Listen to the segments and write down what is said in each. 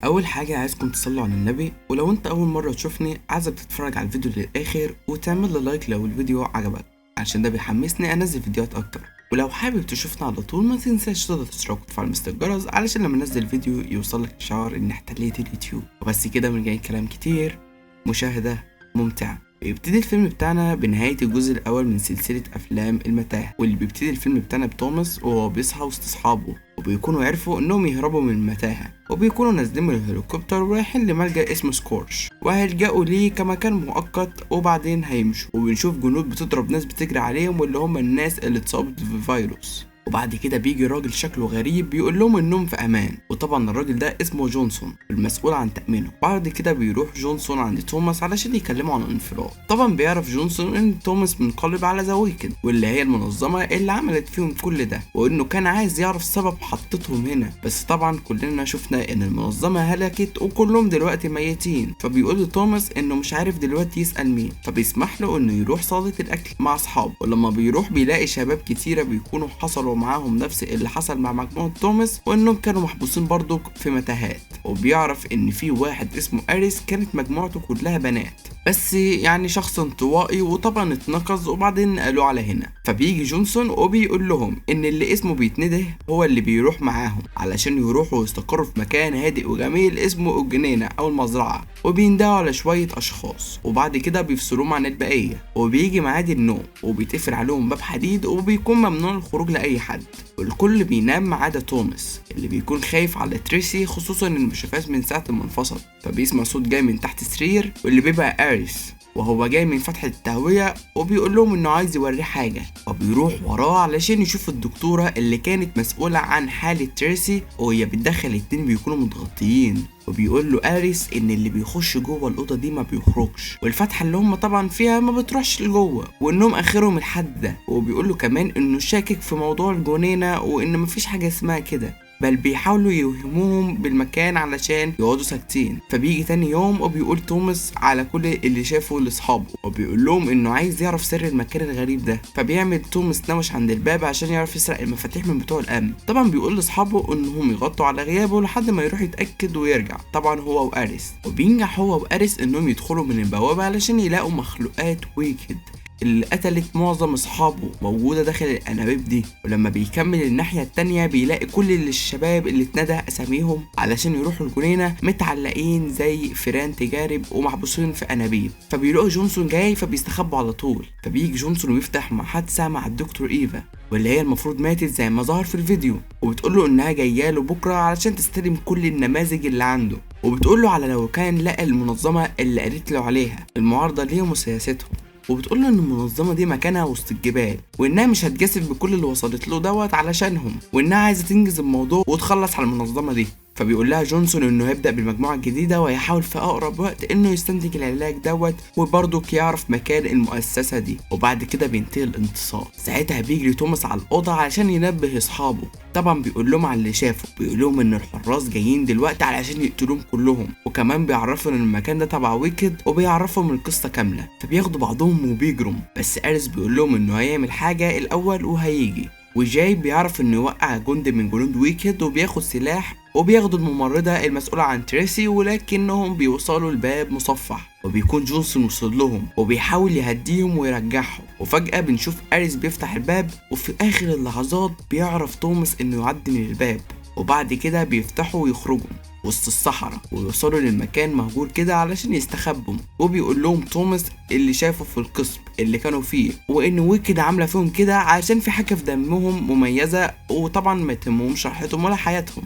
اول حاجه عايزكم تصلوا على النبي، ولو انت اول مره تشوفني عايزك تتفرج على الفيديو للاخر وتعمل لي لايك لو الفيديو عجبك عشان ده بيحمسني انزل فيديوهات اكتر. ولو حابب تشوفنا على طول ما تنساش تضغط اشتراك وتفعل الجرس علشان لما انزل فيديو يوصلك اشعار ان احتليت اليوتيوب. وبس كده من غير كلام كتير، مشاهده ممتعه. بيبتدي الفيلم بتاعنا بنهاية الجزء الأول من سلسلة أفلام المتاهة، واللي بيبتدي الفيلم بتاعنا بتوماس وهو بيصحى وسط أصحابه، وبيكونوا عرفوا إنهم يهربوا من المتاهة، وبيكونوا نازلين من الهليكوبتر ورايحين لملجأ اسمه سكورش، وهيلجأوا ليه كمكان مؤقت وبعدين هيمشوا. وبنشوف جنود بتضرب ناس بتجري عليهم واللي هم الناس اللي اتصابت بفيروس. وبعد كده بيجي راجل شكله غريب بيقول لهم انهم في امان، وطبعا الراجل ده اسمه جونسون المسؤول عن تأمينه. بعد كده بيروح جونسون عند توماس علشان يكلمه عن الانفراد. طبعا بيعرف جونسون ان توماس منقلب على ذا ويكند واللي هي المنظمة اللي عملت فيهم كل ده، وانه كان عايز يعرف سبب حطتهم هنا. بس طبعا كلنا شفنا ان المنظمة هلكت وكلهم دلوقتي ميتين. فبيقول لتوماس انه مش عارف دلوقتي يسأل مين، فبيسمح له انه يروح صالة الاكل مع اصحابه. ولما بيروح بيلاقي شباب كتيرة بيكونوا حصلوا معاهم نفس اللي حصل مع مجموعة توماس، وانهم كانوا محبوسين برضو في متاهات. وبيعرف ان في واحد اسمه اريس كانت مجموعته كلها بنات، بس يعني شخص انطوائي وطبعا اتنقص وبعدين قالوا على هنا. فبيجي جونسون وبيقول لهم ان اللي اسمه بيتنده هو اللي بيروح معاهم علشان يروحوا يستقروا في مكان هادئ وجميل اسمه الجنينة او المزرعة، وبيندهوا على شوية اشخاص وبعد كده بيفصلوهم عن البقية. وبيجي ميعاد النوم وبيتقفل عليهم باب حديد وبيكون ممنوع الخروج لاي حد، والكل بينام ما عدا توماس اللي بيكون خايف على تريسي، خصوصا انه مشافهاش من ساعة ما انفصل. فبيسمع صوت جاي من تحت السرير واللي بيبقى اريس وهو جاي من فتحة التهوية، وبيقول لهم انه عايز يوريه حاجة. وبيروح وراه علشان يشوف الدكتورة اللي كانت مسؤولة عن حالة تريسي، وهي بتدخل الاتنين بيكونوا متغطيين. وبيقول له اريس ان اللي بيخش جوه الاوضه دي ما بيخرجش، والفتحه اللي هم طبعا فيها ما بتروحش لجوه، وانهم اخرهم الحد ده. وبيقول له كمان انه شاكك في موضوع الجنينه وان مفيش حاجه اسمها كده، بل بيحاولوا يوهموهم بالمكان علشان يقعدوا ساكتين. فبيجي تاني يوم وبيقول توماس على كل اللي شافه لاصحابه، وبيقول لهم انه عايز يعرف سر المكان الغريب ده. فبيعمل توماس نوش عند الباب عشان يعرف يسرق المفاتيح من بتوع الامن. طبعا بيقول لاصحابه انهم يغطوا على غيابه لحد ما يروح يتاكد ويرجع، طبعا هو واريس. وبينجح هو واريس انهم يدخلوا من البوابه علشان يلاقوا مخلوقات ويكد اللي قتلت معظم اصحابه موجوده داخل الانابيب دي. ولما بيكمل الناحيه التانية بيلاقي كل الشباب اللي اتندى اساميهم علشان يروحوا الجنينه متعلقين زي فيران تجارب ومحبوسين في انابيب. فبيلاقوا جونسون جاي فبيستخبوا على طول. فبيجي جونسون ويفتح محادثه مع الدكتور ايفا واللي هي المفروض ماتت زي ما ظهر في الفيديو، وبتقول له انها جايه له بكره علشان تستلم كل النماذج اللي عنده. وبتقول له على لو كان لقى المنظمه اللي قالت له عليها المعارضه ليهم وسياستهم. وبتقول له ان المنظمه دي مكانها وسط الجبال، وانها مش هتجازف بكل اللي وصلت له دوت علشانهم، وانها عايزه تنجز الموضوع وتخلص على المنظمه دي. فبيقول لها جونسون انه هيبدا بالمجموعه الجديده وهيحاول في اقرب وقت انه يستنتج العلاج دوت وبرضك يعرف مكان المؤسسه دي. وبعد كده بينتهي الانتصار. ساعتها بيجري توماس على الاوضه علشان ينبه اصحابه. طبعا بيقول لهم على اللي شافه، بيقول لهم ان الحراس جايين دلوقتي علشان يقتلوهم كلهم، وكمان بيعرفوا ان المكان ده تبع ويكد وبيعرفهم القصه كامله. فبياخدوا بعضهم وبيجروا، بس اريس بيقول لهم انه هيعمل حاجه الاول وهيجي. وجاي بيعرف انه يوقع جندي من جنود ويكد وبياخد سلاح، وبياخدوا الممرضة المسؤولة عن تريسي، ولكنهم بيوصلوا الباب مصفح. وبيكون جونسون وصل لهم وبيحاول يهديهم ويرجعهم. وفجأة بنشوف اريس بيفتح الباب، وفي اخر اللحظات بيعرف توماس انه يعدي من الباب. وبعد كده بيفتحوا ويخرجوا وسط الصحراء ويوصلوا للمكان مهجور كده علشان يستخبوا. وبيقول لهم توماس اللي شافه في القسم اللي كانوا فيه، وان ويكد عامله فيهم كده علشان في حاجه في دمهم مميزه، وطبعا ما يتمهمش راحتهم ولا حياتهم.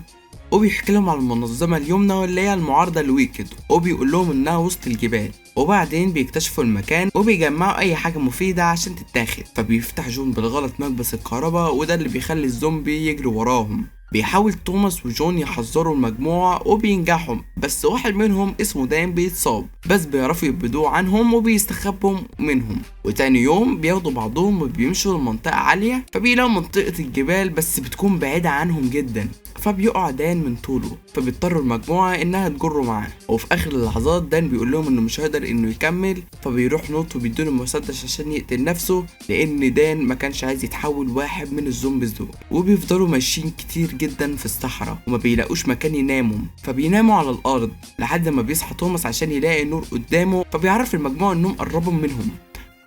وبيحكي لهم على المنظمه اليمنى واللي هي المعارضه لويكد، وبيقول لهم انها وسط الجبال. وبعدين بيكتشفوا المكان وبيجمعوا اي حاجه مفيده عشان تتاخد. فبيفتح جون بالغلط مكبس الكهرباء، وده اللي بيخلي الزومبي يجري وراهم. بيحاول توماس وجون يحذروا المجموعة وبينجحوا، بس واحد منهم اسمه دان بيتصاب، بس بيعرفوا يبعدوا عنهم وبيستخبوا منهم. وتاني يوم بياخدوا بعضهم وبيمشوا لمنطقة عالية، فبيلاقوا منطقة الجبال بس بتكون بعيدة عنهم جدا. فبيقع دان من طوله، فبيضطروا المجموعة انها تجره معاه. وفي اخر اللحظات دان بيقول لهم انه مش هيقدر انه يكمل، فبيروح نوت وبيديله المسدس عشان يقتل نفسه، لان دان ما كانش عايز يتحول واحد من الزومبيز دول. وبيفضلوا ماشيين كتير جدا في الصحراء وما بيلاقوش مكان يناموا، فبيناموا على الارض لحد ما بيصحى توماس عشان يلاقي نور قدامه، فبيعرف المجموعة انهم قربوا منهم،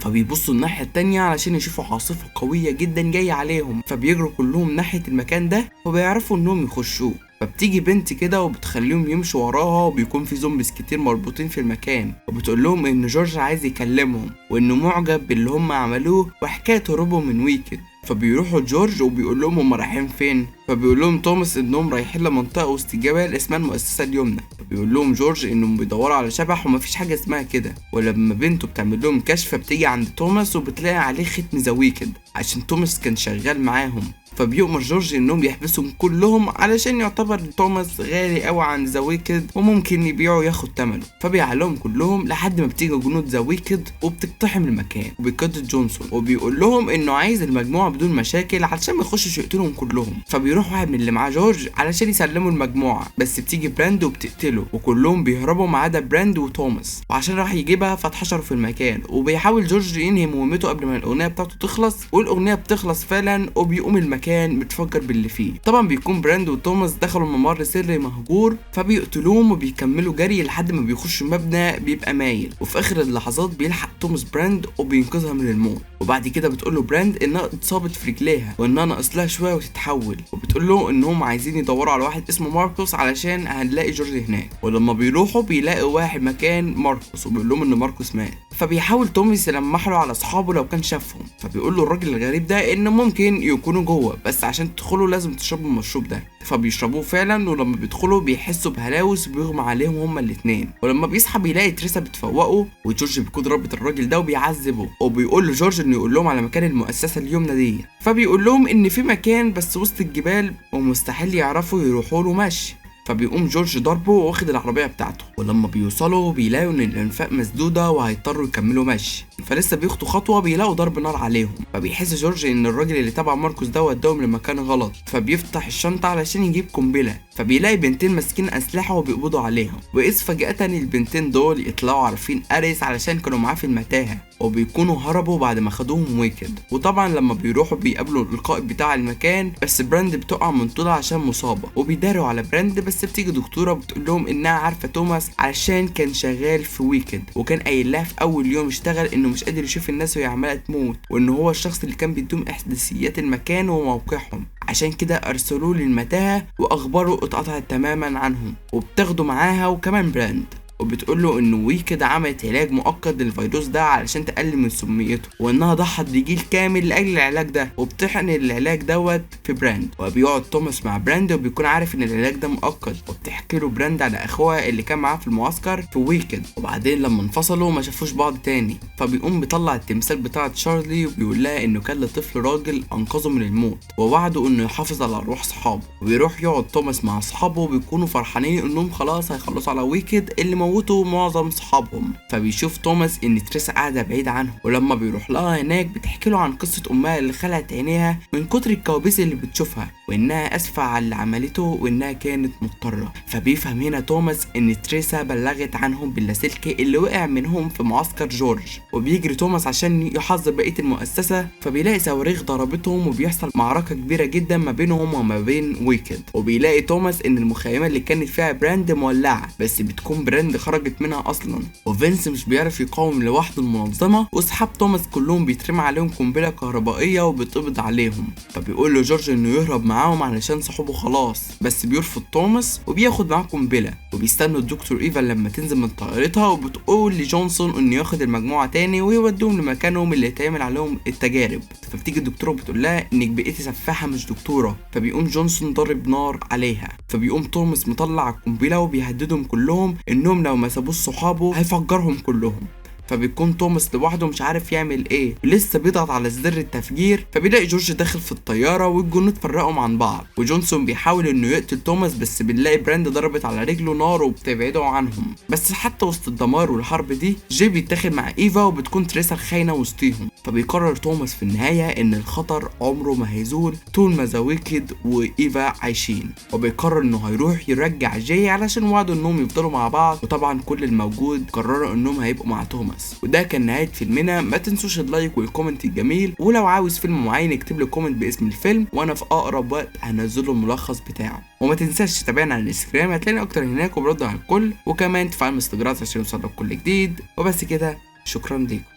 فبيبصوا الناحية التانية علشان يشوفوا عاصفة قوية جدا جاية عليهم، فبيجروا كلهم ناحية المكان ده وبيعرفوا انهم يخشوه. فبتيجي بنت كده وبتخليهم يمشوا وراها، وبيكون في زومبيز كتير مربوطين في المكان، وبتقول لهم ان جورج عايز يكلمهم وانه معجب باللي هم عملوه وحكاية هروبهم من ويكد. فبيروحوا جورج وبيقول لهم هم رايحين فين، فبيقول لهم توماس انهم رايحين لمنطقه وسط الجبل اسمها المؤسسه اليمنى. فبيقول لهم جورج انهم بيدوروا على شبح ومفيش حاجه اسمها كده. ولما بنته بتعمل لهم كشف بتيجي عند توماس وبتلاقي عليه ختم ذا ويكد عشان توماس كان شغال معاهم، فبيؤمر جورج انهم يحبسهم كلهم علشان يعتبر توماس غالي قوي عن ذا ويكد وممكن يبيعه ياخد ثمنه. فبيعلمهم كلهم لحد ما بتيجي جنود ذا ويكد وبتقتحم المكان وبيقتل جونسون، وبيقول لهم انه عايز المجموعه بدون مشاكل علشان ما يخشوا يقتلهم كلهم. فبيروح واحد من اللي معاه جورج علشان يسلموا المجموعه، بس بتيجي براند وبتقتله وكلهم بيهربوا ما عدا براند وتوماس، وعشان راح يجيبها فاتحشروا في المكان. وبيحاول جورج ينهي مهمته قبل ما الاغنيه بتاعته تخلص، والاغنيه بتخلص فعلا وبيقوم المكان متفجر باللي فيه. طبعا بيكون براند وتوماس دخلوا ممر سري مهجور، فبيقتلوهم وبيكملوا جري لحد ما بيخشوا مبنى بيبقى مايل. وفي اخر اللحظات بيلحق توماس براند وبينقذها من الموت. وبعد كده بتقول له براند انها اتصابت في رجليها وانها ناقص لها شويه وتتحول، وبتقول له انهم عايزين يدوروا على واحد اسمه ماركوس علشان هنلاقي جورج هناك. ولما بيروحوا بيلاقوا واحد مكان ماركوس وبيقول لهم ان ماركوس مات. فبيحاول توماس يلمح له على اصحابه لو كان شافهم، فبيقول له الراجل الغريب ده ان ممكن يكونوا جوه، بس عشان تدخلوا لازم تشربوا المشروب ده. فبيشربوه فعلا، ولما بيدخلوا بيحسوا بهلاوس وبيغمى عليهم هما الاثنين. ولما بيصحى بيلاقي تريسا بتفوقه، وجورج بيكون رابط الراجل ده وبيعذبه، وبيقول لجورج انه يقول لهم على مكان المؤسسه اليمنى دي. فبيقول لهم ان في مكان بس وسط الجبال ومستحيل يعرفوا يروحوا له مشي. فبيقوم جورج ضربه واخد العربيه بتاعته، ولما بيوصلوا بيلاقوا ان الانفاق مسدوده وهيضطروا يكملوا مشي. فلسه بياخدوا خطوه بيلاقوا ضرب نار عليهم، فبيحس جورج ان الراجل اللي تبع ماركوس ده وداهم لمكان غلط. فبيفتح الشنطه علشان يجيب قنبله، فبيلاقي بنتين ماسكين اسلحه وبيقبضوا عليهم. واذ فجاه البنتين دول يطلعوا عارفين اريس علشان كانوا معاه في المتاهه، وبيكونوا هربوا بعد ما خدوهم ويكد. وطبعا لما بيروحوا بيقابلوا القائد بتاع المكان، بس براند بتقع من طولها عشان مصابه، وبيداروا على براند. بس بتيجي دكتوره بتقول لهم انها عارفه توماس علشان كان شغال في ويكد، وكان قايل لها في اول يوم اشتغل انه مش قادر يشوف الناس وهي عماله تموت، وان هو الشخص اللي كان بيدوم احداثيات المكان وموقعهم، عشان كده ارسلوه للمتاهه واخباره اتقطعت تماما عنهم، وبتاخده معاها وكمان براند. وبتقول له انه ويكد عملت علاج مؤقت للفيروس ده علشان تقلل من سميته، وانها ضحت بجيل كامل لاجل العلاج ده، وبتحقن العلاج دوت في براند. وبيقعد توماس مع براند وبيكون عارف ان العلاج ده مؤقت، وبتحكي له براند على اخوها اللي كان معاه في المعسكر في ويكد. وبعدين لما انفصلوا ما شافوش بعض تاني، فبيقوم بيطلع التمثال بتاع تشارلي وبيقول لها انه كان لطفل راجل انقذه من الموت، ووعده انه يحافظ على روح صحابه. وبيروح يقعد توماس مع اصحابه وبيكونوا فرحانين انهم خلاص هيخلصوا على ويكد اللي موتوا معظم صحابهم. فبيشوف توماس ان تريسا قاعده بعيد عنه، ولما بيروح لها هناك بتحكي له عن قصه امها اللي خلعت عينيها من كتر الكوابيس اللي بتشوفها، وانها اسفه على اللي عملته وانها كانت مضطره. فبيفهم هنا توماس ان تريسا بلغت عنهم باللاسلكي اللي وقع منهم في معسكر جورج. وبيجري توماس عشان يحذر بقيه المؤسسه، فبيلاقي صواريخ ضربتهم وبيحصل معركه كبيره جدا ما بينهم وما بين ويكد. وبيلاقي توماس ان المخيمه اللي كانت فيها براند مولعه، بس بتكون براند خرجت منها اصلا. وفينس مش بيعرف يقاوم لوحده المنظمه، واصحاب توماس كلهم بيترمى عليهم قنبله كهربائيه وبتقبض عليهم. فبيقول له جورج انه يهرب معاهم علشان صاحبه خلاص، بس بيرفض توماس وبياخد معاه قنبله. وبيستنوا الدكتور ايفا لما تنزل من طائرتها، وبتقول لجونسون انه ياخد المجموعه تاني ويودوهم لمكانهم اللي هيتعمل عليهم التجارب. فبتيجي الدكتوره وبتقول لها انك بقيتي سفاحه مش دكتوره. فبيقوم جونسون ضارب نار عليها، فبيقوم توماس مطلع القنبله وبيهددهم كلهم انهم لو ما سابوش صحابه هيفجرهم كلهم. فبيكون توماس لوحده مش عارف يعمل ايه، لسه بيضغط على زر التفجير، فبيلاقي جورج داخل في الطياره والجنود فرقوا عن بعض. وجونسون بيحاول انه يقتل توماس، بس بنلاقي براند ضربت على رجله نار وبتبعده عنهم. بس حتى وسط الدمار والحرب دي جي بيتاخد مع ايفا، وبتكون تريسا الخاينه وسطيهم. فبيقرر توماس في النهاية ان الخطر عمره ما هيزول طول ما ذا ويكيد وايفا عايشين، وبيقرر انه هيروح يرجع جاي علشان وعدوا انهم يفضلوا مع بعض. وطبعا كل الموجود قرروا انهم هيبقوا مع توماس. وده كان نهاية فيلمنا. ما تنسوش اللايك والكومنت الجميل، ولو عاوز فيلم معين اكتب لي كومنت باسم الفيلم وانا في اقرب وقت هنزله الملخص بتاعه. وما تنساش تتابعنا على الانستجرام، هتلاقيني اكتر هناك وبرد على الكل، وكمان تفعل الجرس عشان يوصلك كل جديد. وبس كده، شكرا ليكم.